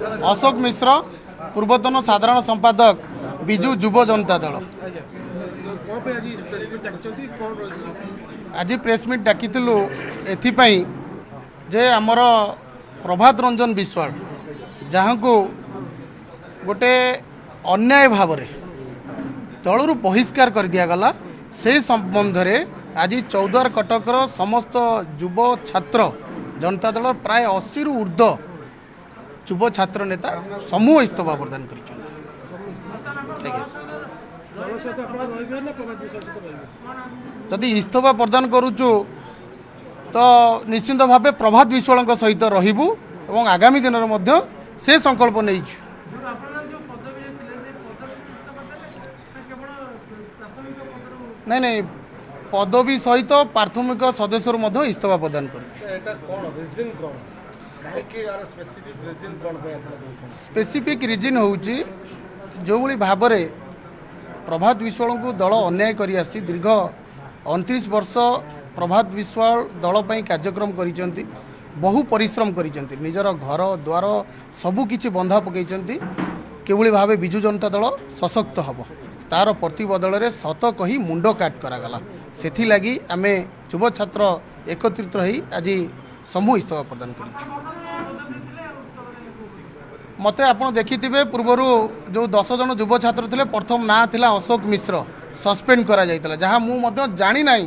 अशोक मिश्र पूर्वतन साधारण संपादक विजु युव जनता दल। आज प्रेसमिट डाकिलु एथिपाई जे आमर प्रभात रंजन विश्वाल जहाँ को गोटे अन्याय भाव दलू बहिष्कार कर दिगला से संबंध में आज चौद्वार कटकर समस्त युव छात्र जनता दल प्राय 80 रु ऊर्ध्व युव छात्र नेता समूह इस्तीफा प्रदान कर जदि इस्तीफा प्रदान करुचु तो निश्चिंत भाव प्रभात विश्वाल सहित रहिबु एवं आगामी दिन में से संकल्प नहीं। नहीं नहीं पदवी सहित प्राथमिक सदस्य इस्तीफा प्रदान कर स्पेसिफिक रिजन हूँ जो भाव में प्रभात विश्वाल को दल अन्याय कर दीर्घ 29 वर्ष प्रभात विश्वाल दलपाई कार्यक्रम कर बहु परिश्रम कर निजर घर द्वार सबुकिछि बंधा पकई केवली भाव विजु जनता दल सशक्त हम तार प्रति बदल में सत कही मुंड काट करागला से लगी आम युव छात्र एकत्रित रही आज समूह इस्तीफा प्रदान कर मते आपण देखिथिबे पूर्वर जो 10 जन युव छात्र थे प्रथम ना थिला अशोक मिश्र सस्पेंड करा जायतला जहाँ मु जानी नाही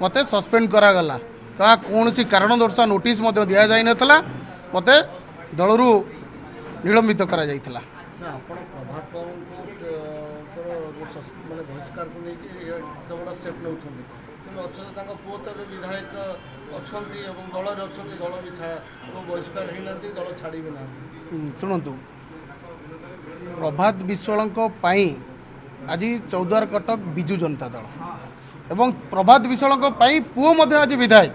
मते सस्पेंड करागला क्या कौन सी कारण दर्शा नोटिस दि जाई नथला मते दलरू निलंबित करा जायतला बहिष्कार को लेकिन बड़ा स्टेप नौ विधायक अच्छा दल दल भी बहिष्कार होना दल छाड़ी भी ना शुणु प्रभात विश्वाल आज चौद्वार कटक विजु जनता दल एवं प्रभात विश्वाल पुओ आज विधायक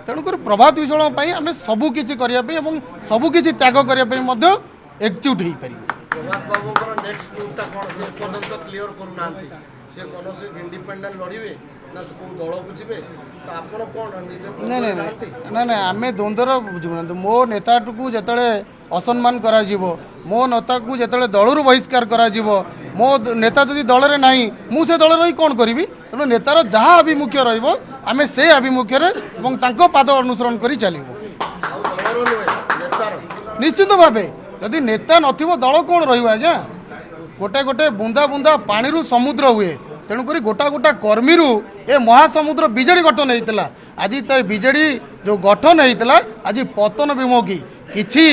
तेणुक प्रभात विश्वाल आम सबकि सबकि त्याग करने एकजुट हो पार प्रभात बाबू नेक्स्ट मूवटा कौन से पर्यंत क्लियर करूना से कौन से इंडिपेंडेंट लड़े ना को दल को जी तो आपन कौन ना ना आम द्वंद्वर बुझुना मो नेता को जिते असम्मान करा मो नेता को जिते दलू बहिष्कार करा मो नेता जदि दल में नहीं मुझे दल रही कौन करी तेणु नेतार जहाँ आभिमुख्य रही से आभिमुख्य पाद अनुसरण कर चलू निश्चित भाव जदि नेता नथिबो दल कौन रहिबो आज्ञा गोटे गोटे बुंदा बुंदा पानी रु समुद्र हुए तेणुक गोटा गोटा कर्मी रु ए महासमुद्र बिजेडी गठन होता आज तो बिजेडी जो गठन होता आज पतन विमुखी किछि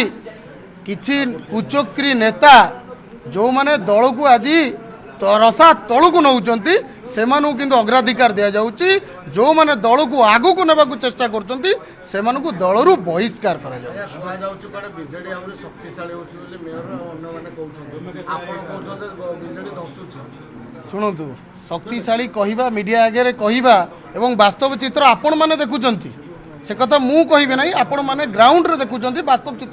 किछि कुचक्री नेता जो माने दल को आज रसा तलू को नौचंती से किंतु अग्राधिकार दि जाउची जो माने दल को आगु को नेबा को चेष्टा करचंती से दलरू बहिष्कार करा बिजेडी आउरी शक्तिशाली होची बोली मेयर अन्य माने कहउछंती आपण कहउछंती बिजेडी धसुची शुणु शक्तिशाली कहिबा मीडिया आगे रे कहिबा एवं वास्तव चित्र आपण माने देखुचंती से कथा मु कहिबे नाही आपण माने ग्राउंड रे देखुचंती वास्तव चित्र